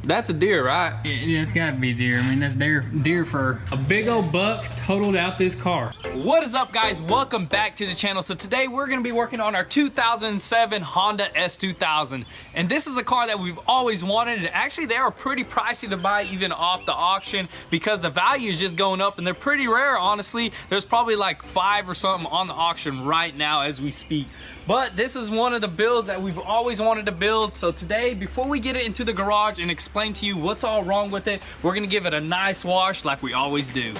That's a deer, right? Yeah, it's gotta be deer. I mean, that's deer fur. A big old buck totaled out this car. What is up, guys? Welcome back to the channel. So today we're gonna be working on our 2007 Honda S2000. And this is a car that we've always wanted. And actually they are pretty pricey to buy even off the auction because the value is just going up and they're pretty rare, honestly. There's probably like 5 or something on the auction right now as we speak. But this is one of the builds that we've always wanted to build. So today, before we get it into the garage and explain to you what's all wrong with it, we're gonna give it a nice wash like we always do.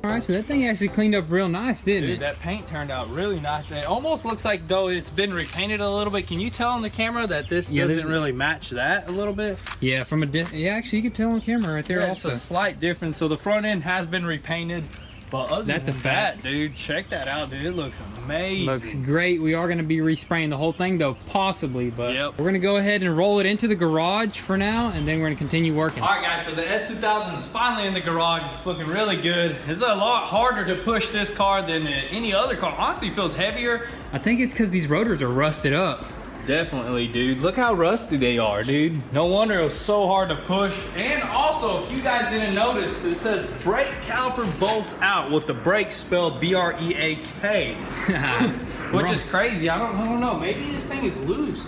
All right, so that thing actually cleaned up real nice, didn't it? That paint turned out really nice. It almost looks like though it's been repainted a little bit. Can you tell on the camera that this doesn't really match that a little bit? Yeah, from a yeah, actually you can tell on camera right there. Yeah, also. it's a slight difference. So the front end has been repainted. But other That's than a fact, dude, check that out, dude. It looks amazing. Looks great. We are going to be respraying the whole thing, though, possibly. But yep. We're going to go ahead and roll it into the garage for now, and then we're going to continue working. All right, guys. So the S2000 is finally in the garage. It's looking really good. It's a lot harder to push this car than any other car. Honestly, it feels heavier. I think it's because these rotors are rusted up. Definitely, dude. Look how rusty they are, dude. No wonder it was so hard to push. And also, if you guys didn't notice, it says brake caliper bolts out with the brake spelled B-R-E-A-K. Which is crazy. I don't know. Maybe this thing is loose.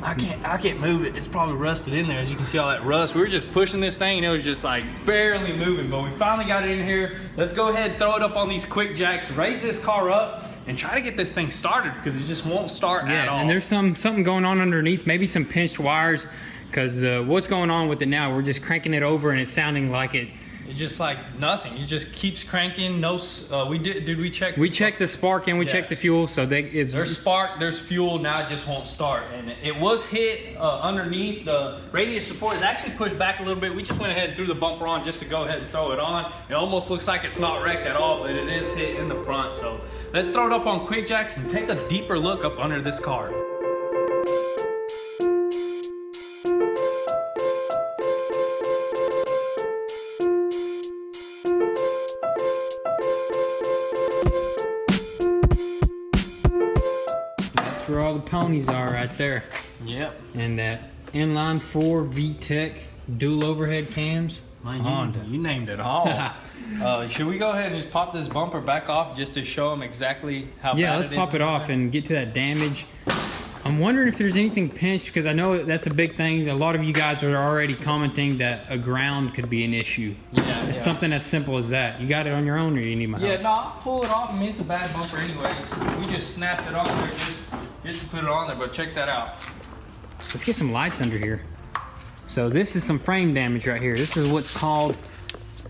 I can't move it. It's probably rusted in there. As you can see all that rust. We were just pushing this thing and it was just like barely moving. But we finally got it in here. Let's go ahead and throw it up on these quick jacks. Raise this car up and try to get this thing started because it just won't start at all. And there's something going on underneath, maybe some pinched wires, because what's going on with it now, we're just cranking it over and it's sounding like it's just like nothing. It just keeps cranking. No, did we check? We checked the spark and we checked the fuel, so there's spark, there's fuel. Now it just won't start, and it was hit underneath. The radiator support is actually pushed back a little bit. We just went ahead and threw the bumper on just to go ahead and throw it on. It almost looks like it's not wrecked at all, but it is hit in the front. So let's throw it up on quick jacks and take a deeper look up under this car. where all the ponies are, right there. Yep. And that inline 4 VTEC dual overhead cams. Honda. You named it all. Should we go ahead and just pop this bumper back off just to show them exactly how bad it is? Yeah, let's pop it off and get to that damage. I'm wondering if there's anything pinched, because I know that's a big thing. A lot of you guys are already commenting that a ground could be an issue. Yeah, it's something as simple as that. You got it on your own, or you need my help? Yeah, no, I'll pull it off. I mean, it's a bad bumper anyways. We just snapped it on there just to put it on there, but check that out. Let's get some lights under here. So this is some frame damage right here. This is what's called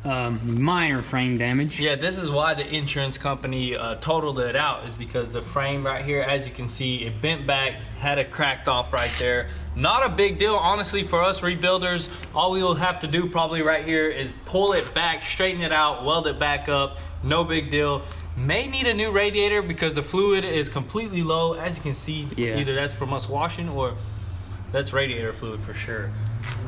minor frame damage. Yeah, this is why the insurance company totaled it out, is because the frame right here, as you can see, it bent back, had it cracked off right there. Not a big deal, honestly, for us rebuilders. All we will have to do probably right here is pull it back, straighten it out, weld it back up. No big deal. May need a new radiator because the fluid is completely low. As you can see, either that's from us washing or that's radiator fluid for sure.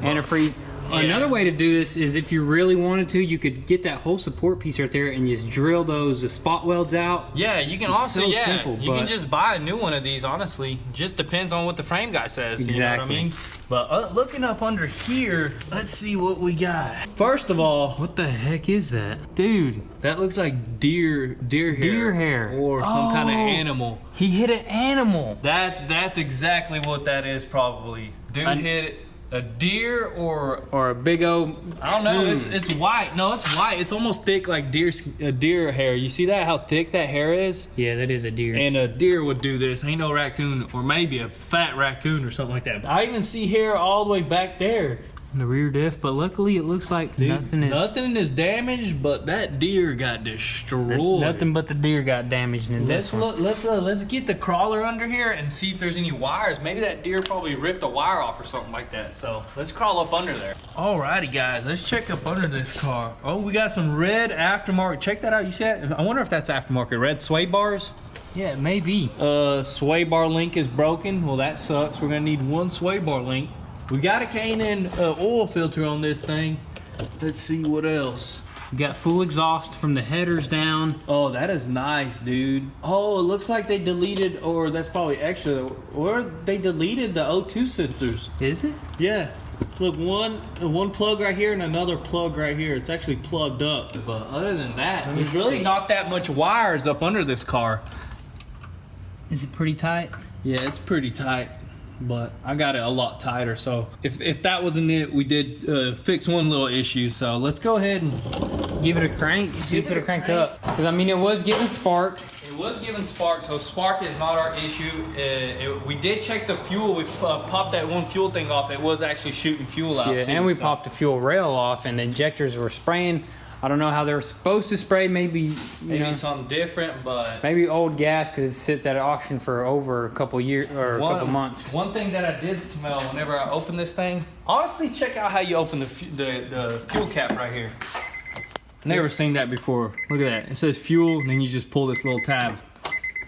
Antifreeze. Yeah. Another way to do this is, if you really wanted to, you could get that whole support piece right there and just drill those spot welds out. Yeah, you can also, simple, you can just buy a new one of these, honestly. Just depends on what the frame guy says, exactly. You know what I mean? But looking up under here, let's see what we got. First of all, what the heck is that? Dude. That looks like deer hair. Deer hair. Or some kind of animal. He hit an animal. That's exactly what that is probably. Dude hit a deer or a big old, I don't know. It's white. No, it's white. It's almost thick like deer hair. You see that, how thick that hair is? Yeah, that is a deer. And a deer would do this. Ain't no raccoon, or maybe a fat raccoon or something like that. I even see hair all the way back there. The rear diff, but luckily it looks like nothing is damaged, but that deer got destroyed. Nothing but the deer got damaged in this one. Let's get the crawler under here and see if there's any wires. Maybe that deer probably ripped a wire off or something like that. So let's crawl up under there. Alrighty guys, let's check up under this car. Oh, we got some red aftermarket. Check that out. You see that? I wonder if that's aftermarket. Red sway bars. Yeah, it may be. Sway bar link is broken. Well, that sucks. We're gonna need one sway bar link. We got a K&N oil filter on this thing. Let's see what else. We got full exhaust from the headers down. Oh, that is nice, dude. Oh, it looks like they deleted, or that's probably extra, or they deleted the O2 sensors. Is it? Yeah. Look, one plug right here and another plug right here. It's actually plugged up. But other than that, there's really not that much wires up under this car. Is it pretty tight? Yeah, it's pretty tight. But I got it a lot tighter, so if that wasn't it, we did fix one little issue. So let's go ahead and give it a crank, see if it'll crank up. Because I mean, it was giving spark. It was giving spark, so spark is not our issue. We did check the fuel. We popped that one fuel thing off. It was actually shooting fuel out too. Yeah, and we popped the fuel rail off, and the injectors were spraying. I don't know how they were supposed to spray. Maybe something different, but maybe old gas because it sits at auction for over a couple years or a couple months. One thing that I did smell whenever I opened this thing. Honestly, check out how you open the fuel cap right here. Never seen that before. Look at that. It says fuel, and then you just pull this little tab.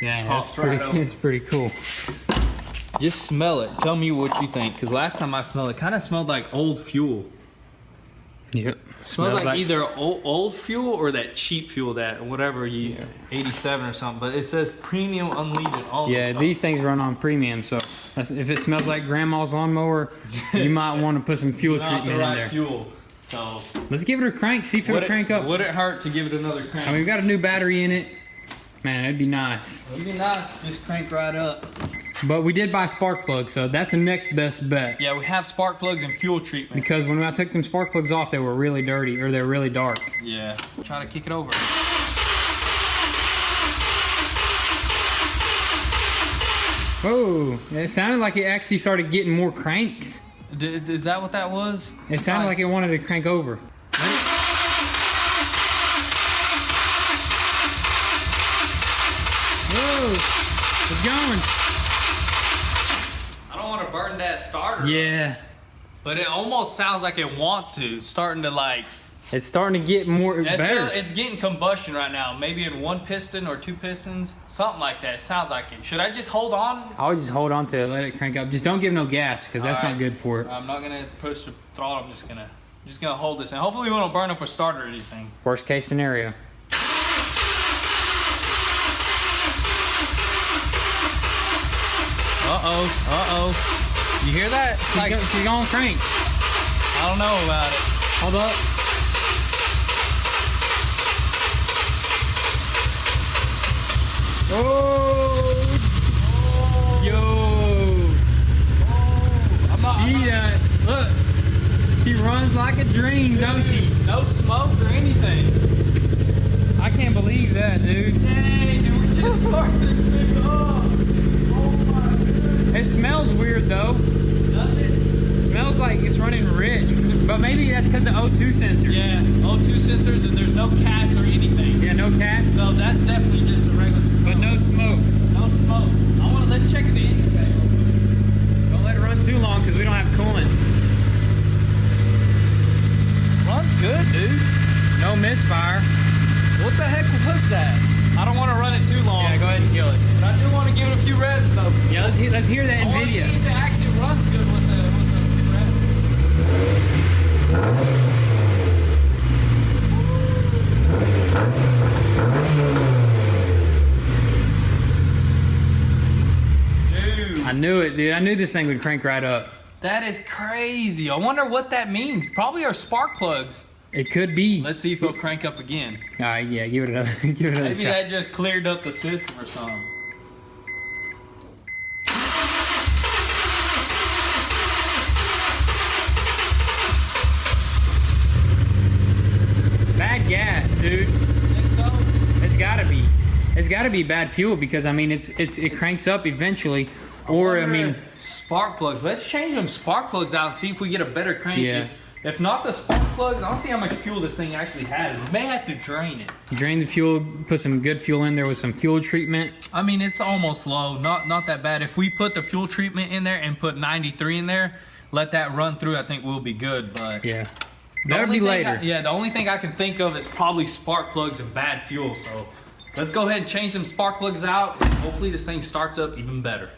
Yeah, that's pretty. It's pretty cool. Just smell it. Tell me what you think, because last time I smelled it, kind of smelled like old fuel. Yep. Smells like either old fuel or that cheap fuel, that whatever 87 or something. But it says premium unleaded on. Yeah, these things run on premium, so if it smells like grandma's lawnmower, you might want to put some fuel treatment in there. Fuel. So let's give it a crank, see if it'll crank up. Would it hurt to give it another crank? I mean, we've got a new battery in it. Man, it'd be nice. It'd be nice. Just crank right up. But we did buy spark plugs, so that's the next best bet. Yeah, we have spark plugs and fuel treatment. Because when I took them spark plugs off, they were really dirty, or they're really dark. Yeah. Try to kick it over. Whoa, it sounded like it actually started getting more cranks. Is that what that was? It sounded like it wanted to crank over. Whoa, it's going. I don't want to burn that starter. Yeah. But it almost sounds like it wants to. It's starting to like... It's starting to get better. It's getting combustion right now. Maybe in one piston or two pistons. Something like that. It sounds like it. Should I just hold on? I would just hold on to it, let it crank up. Just don't give no gas, because that's not good for it. I'm not going to push the throttle. I'm just going to hold this. And hopefully we won't burn up a starter or anything. Worst case scenario. Uh-oh. You hear that? She's going crank. I don't know about it. Hold up. Oh! Yo! Look, she runs like a dream, don't she? No smoke or anything. I can't believe that, dude. Dang, dude, we just started this thing up. Oh my goodness. It smells weird though. Does it? It smells like it's running rich, but maybe that's because of O2 sensors. Yeah, O2 sensors, and there's no cats or anything. Yeah, no cats. So that's definitely just a regular smoke. But no smoke. No smoke. Let's check the engine bay. Don't let it run too long because we don't have coolant. Runs good, dude. No misfire. What the heck was that? I don't want to run it too long. Yeah, go ahead and kill it. But I do want to give it a few revs though. Yeah, let's hear that in video. I want to see if it actually runs good with the Dude. I knew it, dude. I knew this thing would crank right up. That is crazy. I wonder what that means. Probably our spark plugs. It could be. Let's see if it'll crank up again. All right, yeah, give it another Maybe try. that just cleared up the system or something. Bad gas, dude. Think so? It's gotta be. It's gotta be bad fuel because I mean it cranks up eventually. Or I mean, spark plugs. Let's change them spark plugs out and see if we get a better crank. Yeah. If not the spark plugs, I don't see how much fuel this thing actually has. We may have to drain it. drain the fuel, put some good fuel in there with some fuel treatment. I mean, it's almost low, not that bad. If we put the fuel treatment in there and put 93 in there, let that run through, I think we'll be good. But Yeah, that'll be later. The only thing I can think of is probably spark plugs and bad fuel. So let's go ahead and change them spark plugs out, and hopefully this thing starts up even better.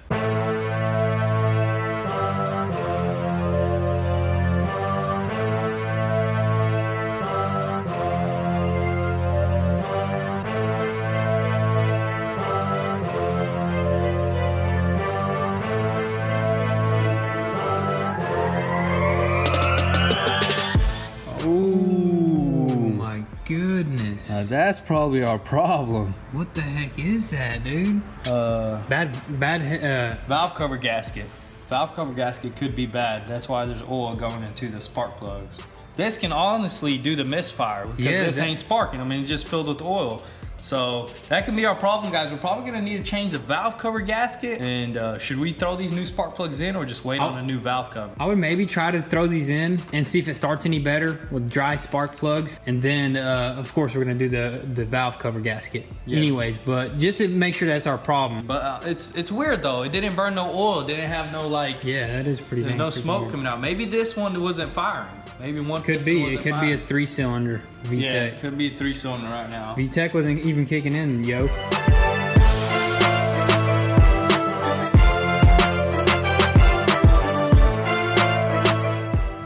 Goodness. That's probably our problem. What the heck is that, dude? Bad Valve cover gasket. Valve cover gasket could be bad. That's why there's oil going into the spark plugs. This can honestly do the misfire because this ain't sparking. I mean, it's just filled with oil. So that can be our problem, guys. We're probably gonna need to change the valve cover gasket. And should we throw these new spark plugs in or just wait on a new valve cover? I would maybe try to throw these in and see if it starts any better with dry spark plugs. And then, of course, we're gonna do the valve cover gasket anyways. But just to make sure that's our problem. But it's weird though. It didn't burn no oil. It didn't have no like. Yeah, that is pretty. There's no smoke coming out. Maybe this one wasn't firing. Maybe one could be. It could be a 3-cylinder VTEC. Yeah, it could be a 3-cylinder right now. VTEC wasn't even kicking in, yo.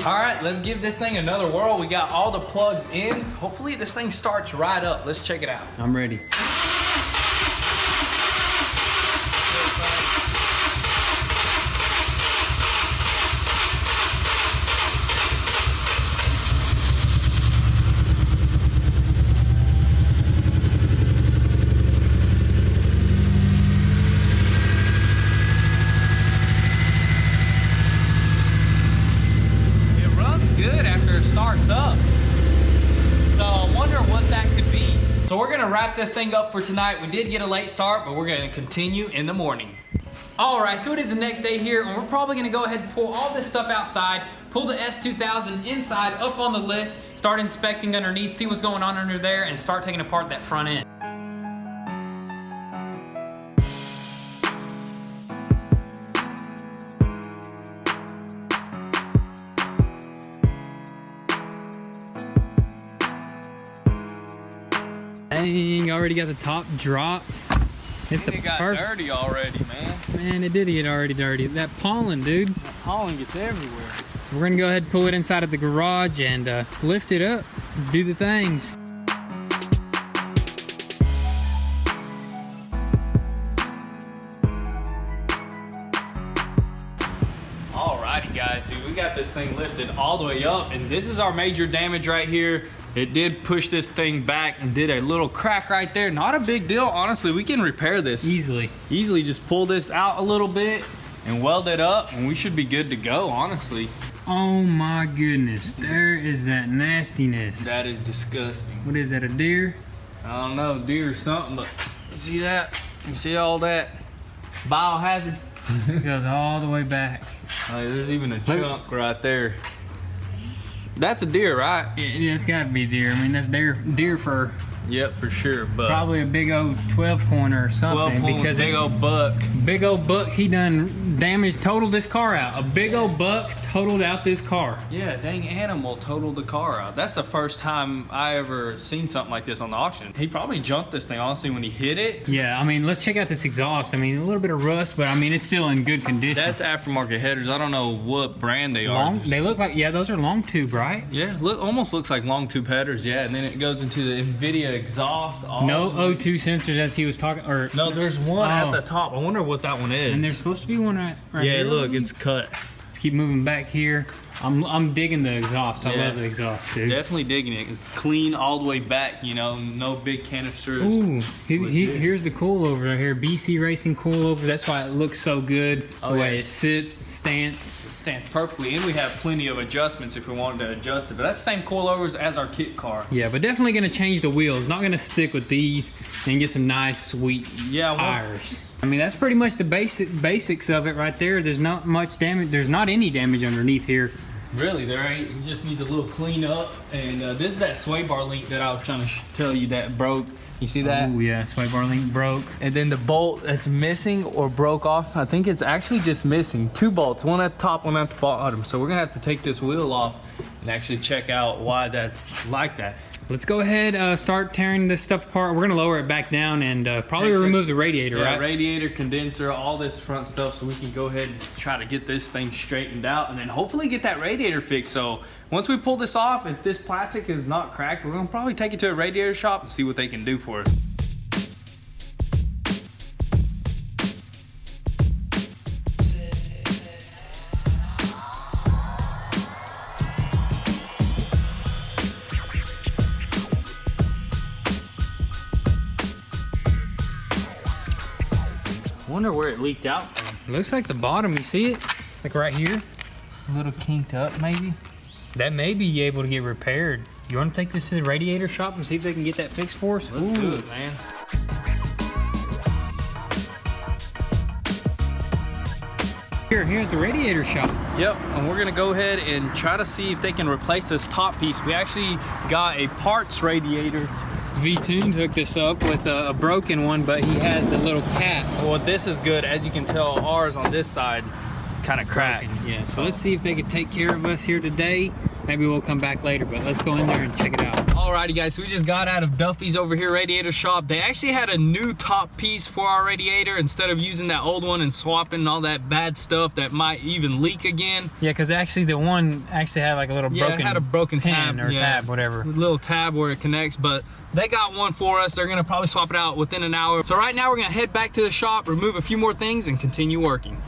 All right, let's give this thing another whirl. We got all the plugs in. Hopefully this thing starts right up. Let's check it out. I'm ready. Starts up. So I wonder what that could be. So we're gonna wrap this thing up for tonight. We did get a late start, but we're gonna continue in the morning. All right, so it is the next day here, and we're probably gonna go ahead and pull all this stuff outside, pull the S2000 inside, up on the lift, start inspecting underneath, see what's going on under there, and start taking apart that front end. Dang, already got the top dropped. It's the got dirty already, man. Man, it did get already dirty. That pollen, dude. That pollen gets everywhere. So we're gonna go ahead and pull it inside of the garage and lift it up, do the things. Alrighty guys, dude, we got this thing lifted all the way up, and this is our major damage right here. It did push this thing back and did a little crack right there. Not a big deal, honestly. We can repair this easily. Easily just pull this out a little bit and weld it up, and we should be good to go, honestly. Oh my goodness, there is that nastiness. That is disgusting. What is that, a deer? I don't know, deer or something, but you see that? You see all that biohazard? It goes all the way back. Like, there's even a chunk right there. That's a deer, right? Yeah, it's gotta be deer. I mean, that's deer fur. Yep, for sure. But probably a big old 12-pointer or something. 12-point, because big old buck. Big old buck, he done damaged, totaled this car out. A big old buck totaled out this car. Yeah, dang animal totaled the car out. That's the first time I ever seen something like this on the auction. He probably jumped this thing, honestly, when he hit it. Yeah, I mean, let's check out this exhaust. I mean, a little bit of rust, but I mean, it's still in good condition. That's aftermarket headers. I don't know what brand they are. They look like, yeah, those are long tube, right? Yeah, almost looks like long tube headers, yeah. And then it goes into the NVIDIA exhaust. No O2 sensors as he was talking, or no, there's one at the top. I wonder what that one is. And there's supposed to be one right yeah, here. Look, it's cut. Let's keep moving back here. I'm digging the exhaust. I love the exhaust, dude. Definitely digging it. It's clean all the way back, you know, no big canisters. Ooh, here's the coilover right here. BC Racing coilover. That's why it looks so good. The way it sits, it stands. It stands perfectly, and we have plenty of adjustments if we wanted to adjust it. But that's the same coilovers as our kit car. Yeah, but definitely gonna change the wheels. Not gonna stick with these and get some nice, sweet tires. I mean, that's pretty much the basics of it right there. There's not much damage. There's not any damage underneath here. Really, there ain't. You just need a little clean up. And this is that sway bar link that I was trying to tell you that broke. You see that? Oh yeah, sway bar link broke. And then the bolt that's missing or broke off, I think it's actually just missing 2 bolts, one at the top, one at the bottom. So we're gonna have to take this wheel off and actually check out why that's like that. Let's go ahead, start tearing this stuff apart. We're gonna lower it back down and probably remove the radiator, right? Radiator, condenser, all this front stuff, so we can go ahead and try to get this thing straightened out and then hopefully get that radiator fixed. So once we pull this off, if this plastic is not cracked, we're gonna probably take it to a radiator shop and see what they can do for us. Wonder where it leaked out from. Looks like the bottom, you see it? Like right here? A little kinked up maybe? That may be able to get repaired. You want to take this to the radiator shop and see if they can get that fixed for us? Let's do it, man. Here at the radiator shop. Yep, and we're gonna go ahead and try to see if they can replace this top piece. We actually got a parts radiator. V-Tune hooked this up with a broken one, but he has the little cap. Well, this is good. As you can tell, ours on this side, it's kind of cracked. Yeah, so let's see if they can take care of us here today. Maybe we'll come back later, but let's go in there and check it out. Alrighty guys, so we just got out of Duffy's over here radiator shop. They actually had a new top piece for our radiator instead of using that old one and swapping all that bad stuff that might even leak again. Yeah, because actually the one actually had like a little broken, it had a broken pin tab or tab, whatever. A little tab where it connects, but they got one for us. They're gonna probably swap it out within an hour. So right now we're gonna head back to the shop, remove a few more things, and continue working.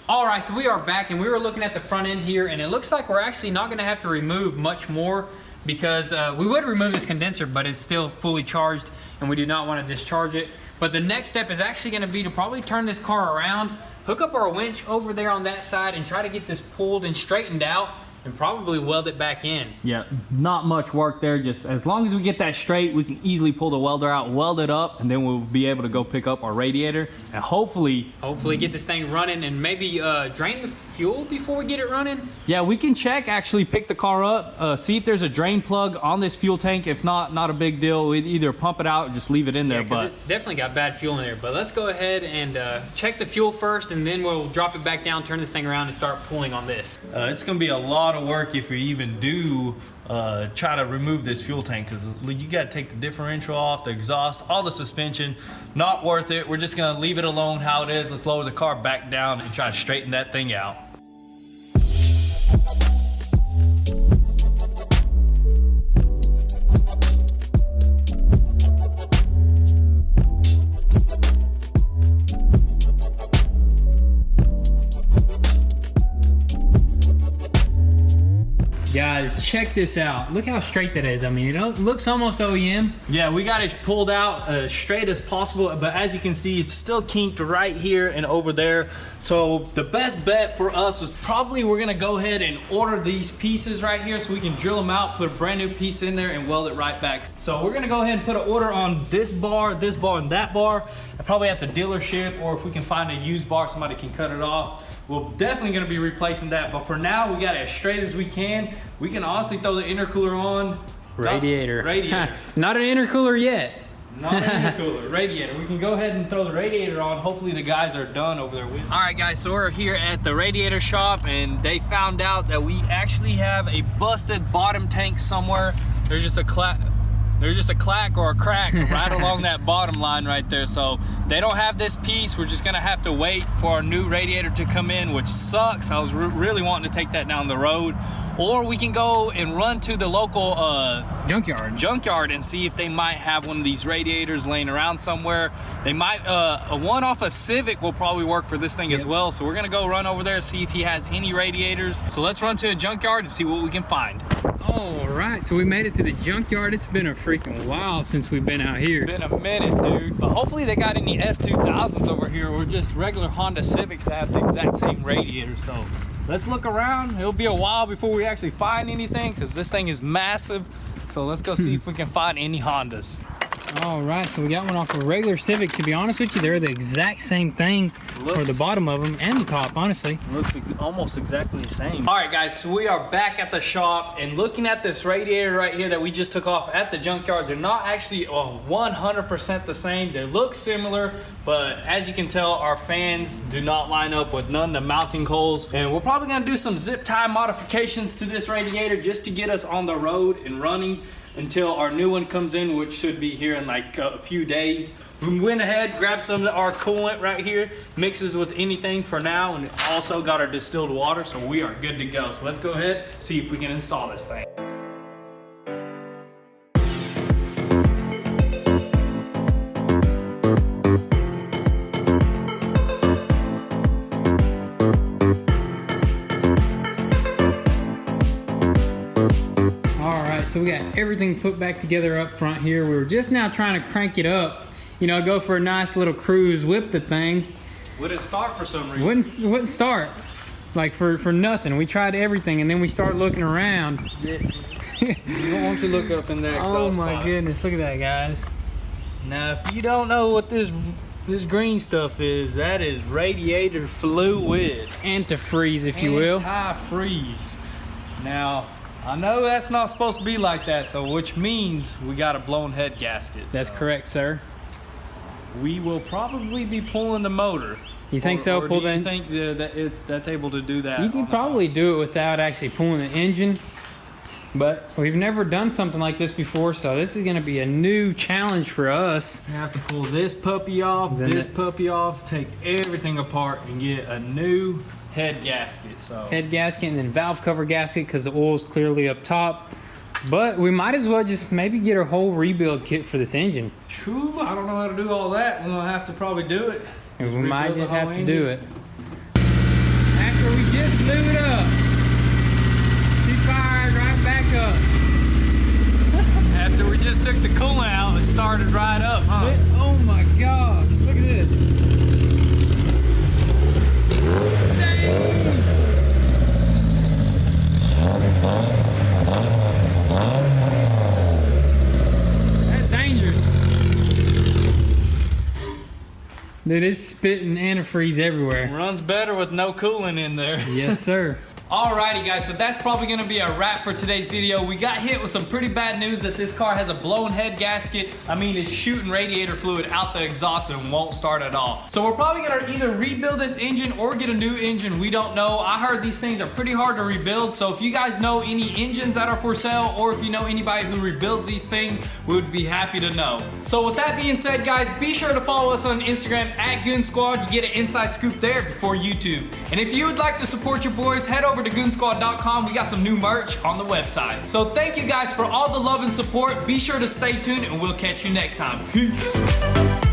All right, so we are back and we were looking at the front end here, and it looks like we're actually not gonna have to remove much more because we would remove this condenser, but it's still fully charged and we do not want to discharge it. But the next step is actually gonna be to probably turn this car around, hook up our winch over there on that side and try to get this pulled and straightened out and probably weld it back in. Yeah, not much work there. Just as long as we get that straight, we can easily pull the welder out, weld it up, and then we'll be able to go pick up our radiator and hopefully get this thing running and maybe drain the fuel before we get it running. Yeah, we can check, actually pick the car up, see if there's a drain plug on this fuel tank. If not, not a big deal. We'd either pump it out or just leave it in there. Yeah, but it definitely got bad fuel in there. But let's go ahead and check the fuel first, and then we'll drop it back down, turn this thing around, and start pulling on this. It's gonna be a lot of work if we even do try to remove this fuel tank, because you got to take the differential off, the exhaust, all the suspension. Not worth it. We're just gonna leave it alone how it is. Let's lower the car back down and try to straighten that thing out. Guys, check this out. Look how straight that is. I mean, it looks almost OEM. Yeah, we got it pulled out as straight as possible, but as you can see, it's still kinked right here and over there. So the best bet for us was probably we're gonna go ahead and order these pieces right here so we can drill them out, put a brand new piece in there, and weld it right back. So we're gonna go ahead and put an order on this bar, and that bar, and probably at the dealership, or if we can find a used bar, somebody can cut it off. We're definitely gonna be replacing that, but for now, we got it as straight as we can. We can honestly throw the intercooler on. Radiator. Radiator. Not an intercooler yet. Not an intercooler, radiator. We can go ahead and throw the radiator on. Hopefully the guys are done over there with it. All right guys, so we're here at the radiator shop and they found out that we actually have a busted bottom tank somewhere. There's just a clack or a crack right along that bottom line right there. So they don't have this piece. We're just gonna have to wait for our new radiator to come in, which sucks. I was really wanting to take that down the road. Or we can go and run to the local junkyard and see if they might have one of these radiators laying around somewhere. They might, one off a Civic will probably work for this thing as well. So we're gonna go run over there and see if he has any radiators. So let's run to a junkyard and see what we can find. All right, so we made it to the junkyard. It's been a freaking while since we've been out here. Been a minute, dude. But hopefully they got any S2000s over here or just regular Honda Civics that have the exact same radiator. So let's look around. It'll be a while before we actually find anything because this thing is massive. So let's go see if we can find any Hondas. All right, so we got one off a regular Civic. To be honest with you, they're the exact same thing for the bottom of them and the top, honestly. Looks almost exactly the same. All right, guys, so we are back at the shop and looking at this radiator right here that we just took off at the junkyard. They're not actually 100% the same. They look similar, but as you can tell, our fans do not line up with none of the mounting holes. And we're probably gonna do some zip tie modifications to this radiator just to get us on the road and running until our new one comes in, which should be here in like a few days. We went ahead, grabbed some of our coolant right here, mixes with anything for now, and also got our distilled water, so we are good to go. So let's go ahead, see if we can install this thing. So we got everything put back together up front here. We were just now trying to crank it up, you know, go for a nice little cruise, whip the thing. Wouldn't start for some reason. Wouldn't start, like for nothing. We tried everything and then we start looking around. You don't want to look up in there. Oh my goodness, look at that, guys. Now, if you don't know what this green stuff is, that is radiator fluid. Antifreeze, if you will. Antifreeze. Now, I know that's not supposed to be like that, so which means we got a blown head gasket. That's correct, sir. We will probably be pulling the motor. You think so? Or do you think that's able to do that? You can probably do it without actually pulling the engine, but we've never done something like this before, so this is going to be a new challenge for us. We have to pull this puppy off, this puppy off, take everything apart, and get a new head gasket. So head gasket and then valve cover gasket because the oil's clearly up top. But we might as well just maybe get a whole rebuild kit for this engine. True, I don't know how to do all that. We're gonna have to probably do it. We might just have to do it. After we just blew it up, she fired right back up. After we just took the coolant out, it started right up, huh? Oh my gosh, look at this. That's dangerous. Dude, it's spitting antifreeze everywhere. Runs better with no coolant in there. Yes, sir. Alrighty guys, so that's probably gonna be a wrap for today's video. We got hit with some pretty bad news that this car has a blown head gasket. I mean, it's shooting radiator fluid out the exhaust and won't start at all. So we're probably gonna either rebuild this engine or get a new engine. We don't know. I heard these things are pretty hard to rebuild. So if you guys know any engines that are for sale, or if you know anybody who rebuilds these things, we would be happy to know. So with that being said, guys, be sure to follow us on Instagram at goonzquad. You get an inside scoop there before YouTube. And if you would like to support your boys, head over to goonzquad.com. We got some new merch on the website. So thank you guys for all the love and support. Be sure to stay tuned and we'll catch you next time. Peace.